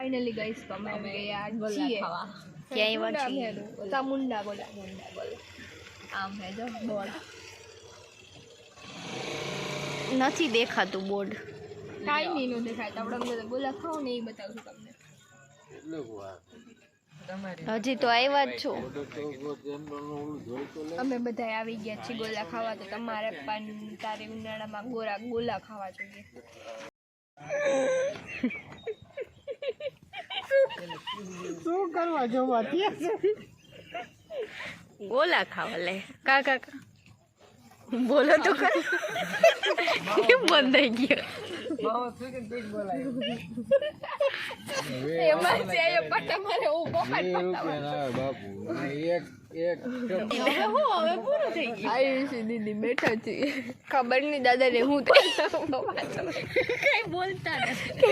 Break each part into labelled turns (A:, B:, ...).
A: Finally guys तो અમે ગયા છીએ
B: ક્યાંય
A: છીએ ચામુંડા ગોલા આમ હે જો બોર્ડ
B: નથી દેખાતું બોર્ડ
A: કાઈ નહીં નો દેખાય તો આપણે અમને ગોલા ખાવ ને એ બતાવશું તમને
B: હજી તો આવ્યા જ છો
A: અમે બધા આવી ગયા છીએ ગોલા ખાવા તો તમારે પણ તારે ઉનાળામાં ગોલા ખાવા જોઈએ
B: શું કરવા જોવા ગોલા ખાવા લે કાકા બોલો તો કર કેમ બંધ થઈ ગયો
A: એમાં છે એ પણ તમારે ઊભો
B: હવે પૂરું થઈ ગયું
A: આવી છે દીદી બેઠા છે ખબર નહીં દાદા ને હું કઈ
B: બોલતા નથી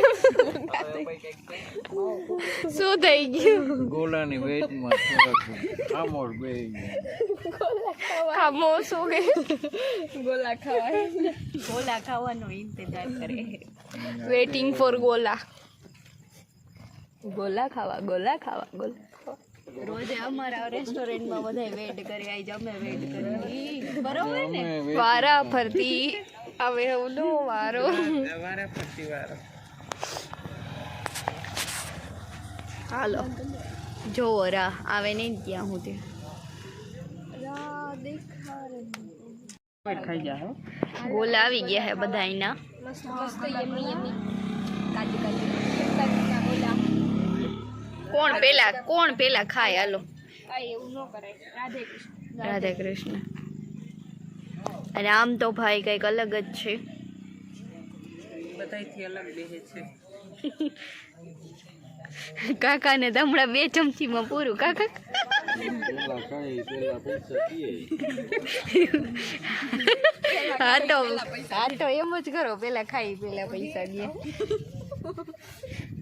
B: શું થઈ ગયું
C: ગોલાની વેચમાં આમોડ બે
A: ખામો શું કે ગોલા
B: ખાવાનો ઇંતજાર કરે
A: વેટિંગ ફોર ગોલા ખાવા
B: રોજે અમારા રેસ્ટોરન્ટમાં બધા વેટ કરે આજ અમે વેટ કરી બરોબર ને
A: વારા ફરતી હવે હું નો વારો
B: હાલો જોવો રા આવે નહીં ત્યાં હું તે ગોલા આવી ગયા હે બધા એના
A: મસ્ત યમી કાજુ ગોલા
B: કોણ પેલા ખાય હાલો
A: એવું ન કરાય
B: રાધે કૃષ્ણ અને આમ તો ભાઈ કંઈક અલગ જ છે
D: બધાયથી અલગ બેહે છે
B: કાકાને તો હમણાં 2 ચમચીમાં પૂરું કાકા હા તો એમ જ કરો પેલા ખાઈ પેલા પૈસા દે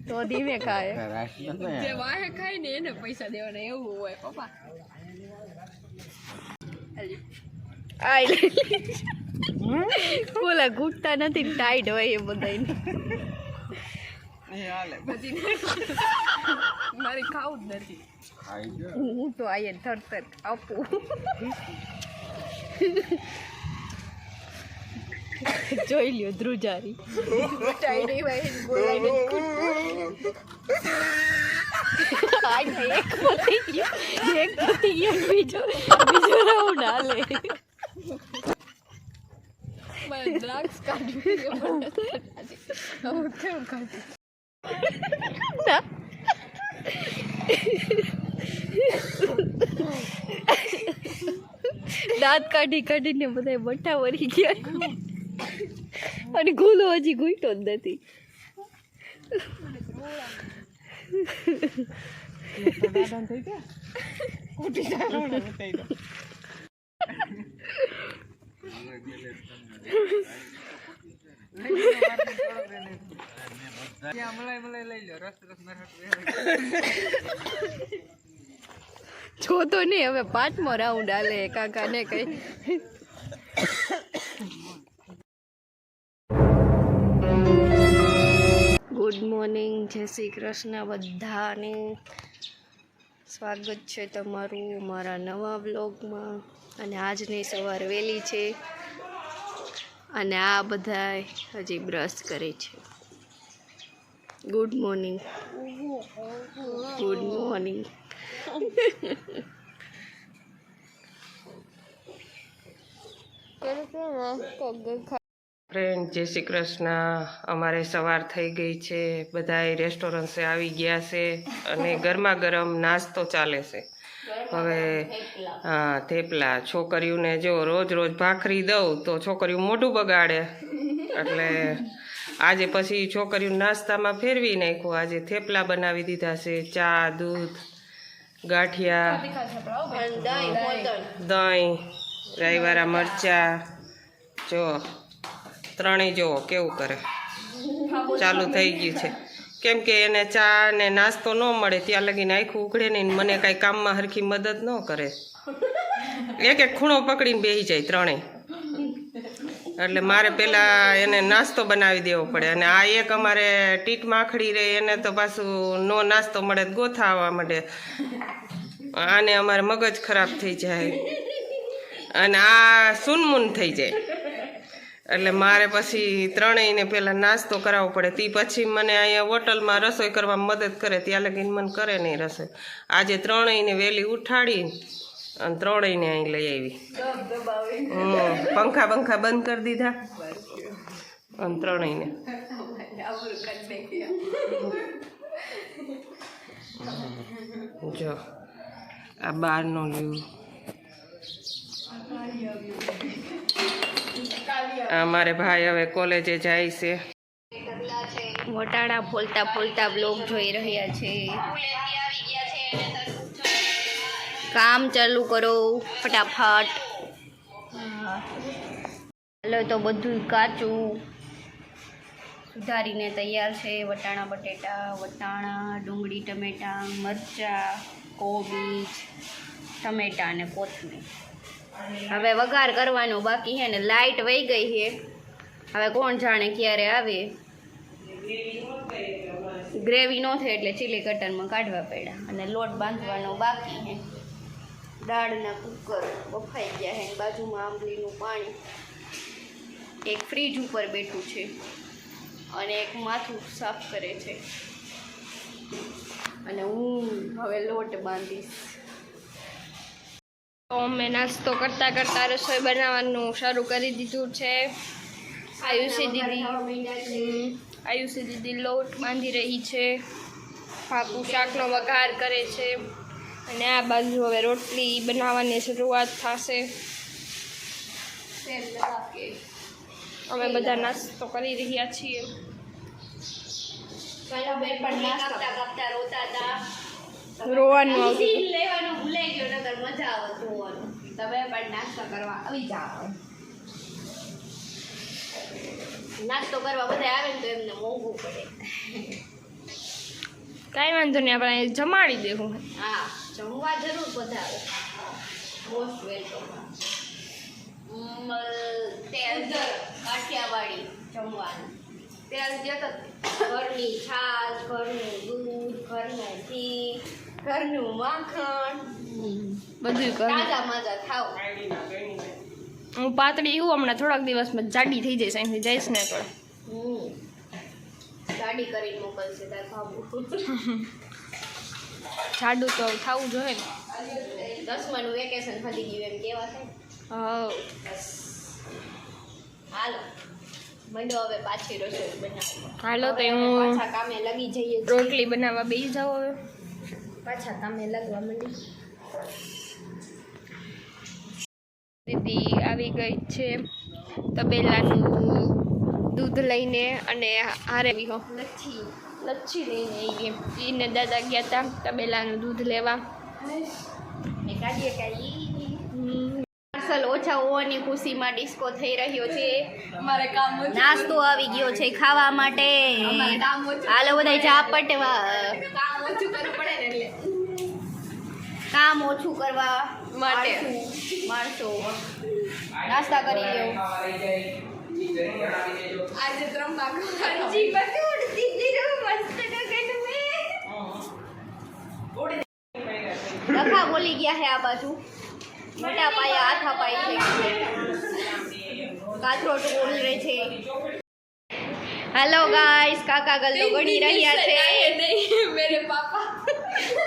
B: તો ધીમે ખાય
A: જે વાહે ખાય ને એને પૈસા દેવાના એવું હોય પપ્પા
B: બોલા ઘૂંટતા નથી ટાઈટ હોય એ બધાને
A: મારી ખાવું જ નથી
B: હું તો આયે થરથર આપું જોઈ લ્યો ધ્રુજારી
A: ટાઈડી ભાઈ બોલાઈને
B: એક પતી ગયો બીજો રાઉન્ડ હાલે
A: મારે ડ્રગ્સ કાઢવી હું કેમ કાઢી
B: દાંત કાઢીને બધા બઠ્ઠા વળી ગયા અને ગોલો હજી ઘૂંટો જ નથી જો તો નહીં હવે 5મો રાઉન્ડ હાલે કાકાને કઈ ગુડ મોર્નિંગ જય શ્રી કૃષ્ણ બધાને સ્વાગત છે તમારું મારા નવા બ્લોગમાં અને આજની સવાર વહેલી છે અને આ બધા હજી બ્રશ કરે છે ગુડ મોર્નિંગ
D: ફ્રેન્ડ જય શ્રી કૃષ્ણ અમારે સવાર થઈ ગઈ છે બધાય રેસ્ટોરન્ટે આવી ગયા છે અને ગરમા ગરમ નાસ્તો ચાલે છે હવે હા થેપલા છોકરીઓને જો રોજ ભાખરી દઉં તો છોકરીઓ મોઢું બગાડે એટલે આજે પછી છોકરીઓ નાસ્તામાં ફેરવી નાખ્યું આજે થેપલા બનાવી દીધા છે ચા દૂધ ગાંઠિયા દહીં રાઈવાળા મરચાં જો ત્રણેય જુઓ કેવું કરે ચાલુ થઈ ગયું છે કેમ કે એને ચા ને નાસ્તો ન મળે ત્યાં લગીને આખું ઉઘડે નહીં મને કાંઈ કામમાં હરખી મદદ ન કરે એક ખૂણો પકડીને બેસી જાય ત્રણેય એટલે મારે પહેલાં એને નાસ્તો બનાવી દેવો પડે. અને આ એક અમારે ટીટ માખડી રહે એને તો પાછું નો નાસ્તો મળે તો ગોથા આવવા માંડે. આને અમારે મગજ ખરાબ થઈ જાય અને આ સૂનમૂન થઈ જાય. એટલે મારે પછી ત્રણેયને પહેલાં નાસ્તો કરાવવો પડે. તે પછી મને અહીંયા હોટલમાં રસોઈ કરવામાં મદદ કરે. ત્યાં લગીને મને કરે નહીં રસોઈ. આજે ત્રણેયને વહેલી ઉઠાડી અને ત્રણેયને અહીં લઈ આવી. પંખા બંધ કરી દીધા અને ત્રણેયને જો આ બહારનો લીવ. અમારે ભાઈ હવે કોલેજે જાય છે.
B: વટાણા ફોલતા ફોલતા બ્લોગ જોઈ રહ્યા છે. કામ ચાલુ કરો ફટાફટ. હાલો તો બધું કાચું સુધારીને તૈયાર છે. વટાણા બટેટા, વટાણા, ડુંગળી, ટમેટા, મરચાં, કોબીજ, ટમેટા અને કોથમીર. હવે વઘાર કરવાનો બાકી છે ને લાઇટ વહી ગઈ છે. હવે કોણ જાણે ક્યારે આવે. ગ્રેવી ન થાય એટલે ચીલી કટરમાં કાઢવા પડ્યા અને લોટ બાંધવાનો બાકી છે. દાળના કુકર બફાઈ ગયા છે. બાજુમાં આંબલીનું પાણી. એક ફ્રીજ ઉપર બેઠું છે અને એક માથું સાફ કરે છે અને હું હવે લોટ બાંધીશ.
A: તો અમે નાસ્તો કરતાં કરતાં રસોઈ બનાવવાનું શરૂ કરી દીધું છે. આયુષી દીદી લોટ બાંધી રહી છે. બાપુ શાકનો વઘાર કરે છે અને આ બાજુ હવે રોટલી બનાવવાની શરૂઆત થશે. અમે બધા નાસ્તો કરી રહ્યા છીએ. રોવાનું આવતું
B: લેવાનું ભૂલાઈ ગયો નકર મજા આવે જોવાનું. તમે પણ નાસ્તો કરવા આવી જાઓ. નાસ્તો કરવા બધા આવે ને તો એમને મોંઘું પડે.
A: કાંઈ વાંધો નહીં, આપણે જમાડી દેવું.
B: હા, જમવા જરૂર બધા આવે. Most welcome. તેલ કાઠિયાવાડી જમવાનું. તેલ જતો ઘરની છાશ, ઘરનું દૂધ, ઘરનું ઘી, ઘરનું માખણ,
A: બધું કરું.
B: તાજા માજા ખાવ.
A: હું પાતળી હું હમણાં થોડાક દિવસમાં જાડી થઈ જઈશ. અહીંથી જઈશ ને પણ
B: ગાડી કરીને મોકલશે તાર બાબુ.
A: જાડું તો થવું જોઈએ ને.
B: 10માનું વેકેશન પતી ગયું એમ કેવા થાય.
A: હા,
B: હાલો મંડો હવે પાછી રસોઈ બનાવો.
A: હાલો તો
B: હવે
A: હું
B: પાછા કામે લગી જઈએ છીએ.
A: રોટલી બનાવવા બેસી જાઉં હવે.
B: પાછા કામે લગવા માંડી.
A: દીદી આવી ગઈ છે તબેલાનું દૂધ લઈને અને હારે લચ્છી લઈને આવી. એને દાદા ગયા હતા તબેલાનું દૂધ લેવા.
B: પાર્સલ ઓછા હોવાની ખુશીમાં ડિસ્કો થઈ રહ્યો છે. નાસ્તો આવી ગયો છે ખાવા માટે. હાલો બધા ચા પટવા. કામ ઓછું કરવા માટે માણસો નાસ્તા કરી લ્યો. આજે લખા બોલી ગયા છે આ બાજુ. મોટા પાયા હાથા પાય છે. કાચરોટ બોલ રહે છે. હેલો ગાઈસ, કાકા ગલ્લો ગણી રહ્યા છે.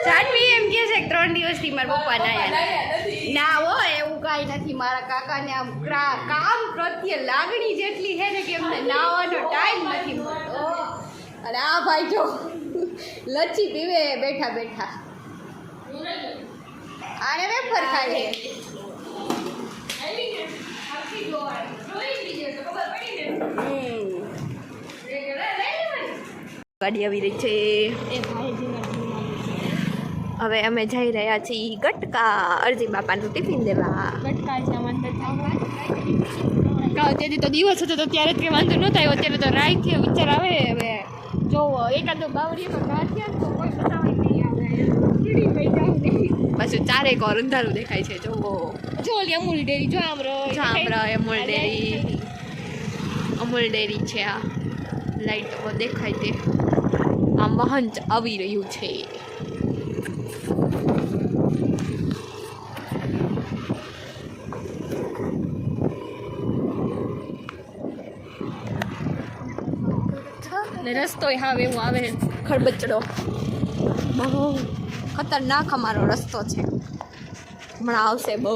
B: જાનવી એમ કહે છે કે 3 દિવસથી મારા પપ્પા નાયા ના હો. એવું કાંઈ નથી. મારા કાકાને આમ કામ પ્રત્યે લાગણી જેટલી છે ને કે એમને નાવાનો ટાઈમ નથી મળતો. અને આ ભાઈ જો લચ્છી પીવે બેઠા બેઠા. આને વેફર ખાય છે. ગાડી આવી રહી છે. હવે અમે જઈ રહ્યા છીએ ગટકા અરજી બાપાનું ટિફિન દેવા.
A: તેથી તો દિવસ હતો તો ત્યારે કંઈ વાંધો નહોતો આવ્યો. અત્યારે તો રાઈ થયો વિચાર આવે. હવે જો એકાદો બાવળીમાં ગાંઠિયા તો કોઈ બતાવાય નહીં આવે. ચીડી પડી જાવ નહીં.
B: પાછું ચારેક વાર અંધારું દેખાય છે. જો
A: જો ઓલી અમૂલ ડેરી જો આમ
B: અમૂલ ડેરી
A: અમૂલ ડેરી છે. આ લાઈટમાં દેખાય તે આ મહંત આવી રહ્યું છે. ને રસ્તો હાવ એવું આવે ખડબચડો, બહુ ખતરનાક અમારો રસ્તો છે. હમણાં આવશે બહુ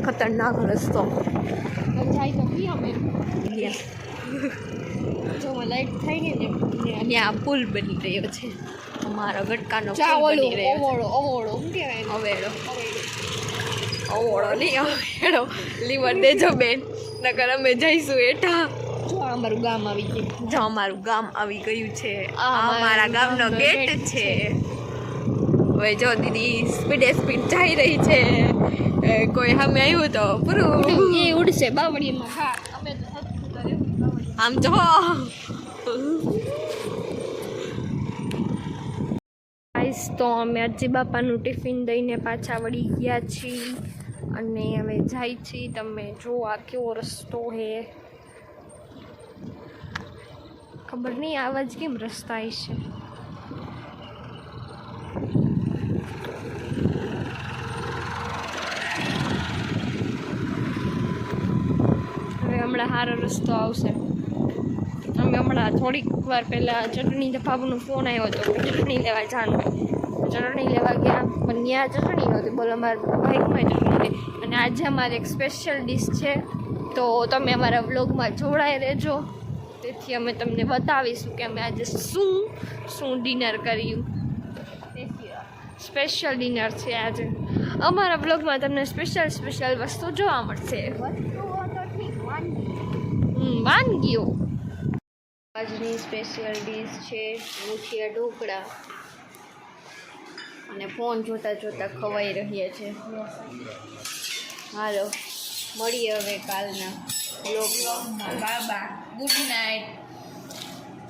A: ખતરનાક રસ્તો. જાય તો કી અમે જો લાઈટ થઈ ગઈ ને અને આ પુલ બની રહ્યો છે. અમારો ગટકાનો પુલ બની રહ્યો છે. અવોળો શું કહેવાય? અવોળો નહીં, અવેડો લીવર દેજો બેન, નકર અમે જઈશું એઠા. જો અમારું ગામ આવી ગયું. જો અમારું ગામ આવી ગયું છે. આ અમારા ગામનો ગેટ છે. હવે જો દીદી સ્પીડ જઈ રહી છે. કોઈ સામે આવ્યું તો પૂરું એ ઉડશે બાવળીમાં. હા અમે તો આમ જો ગાઈસ, તો અમે અજી બાપાનું ટિફિન દઈને પાછા વળી ગયા છીએ અને અમે જાય છીએ. તમે જો આ કેવો રસ્તો હે, ખબર નહીં આવા જ કેમ રસ્તા છે. હવે હમણાં સારો રસ્તો આવશે. અમે હમણાં થોડીક વાર પહેલાં ચટણી ભાભનો ફોન આવ્યો હતો કે ચટણી લેવા જવાનું. ચટણી લેવા ગયા પણ ત્યાં ચટણી નહોતી. બોલો અમારા બાઇકમાં ચટણી હતી. અને આજે અમારે એક સ્પેશિયલ ડિશ છે, તો તમે અમારા વ્લોગમાં જોડાઈ રહેજો. તેથી અમે તમને બતાવીશું કે અમે આજે શું ડિનર કર્યું. સ્પેશિયલ ડિનર છે આજે અમારા વ્લોગમાં. તમને સ્પેશિયલ વસ્તુ જોવા મળશે. વાનગીઓ. આજની સ્પેશિયલ ડીશ છે મૂઠિયા ઢોકળા અને ફોન જોતા ખવાઈ રહ્યા છે. હાલો મળીએ હવે કાલના વ્લોગમાં. બાબા ગુડ નાઇટ.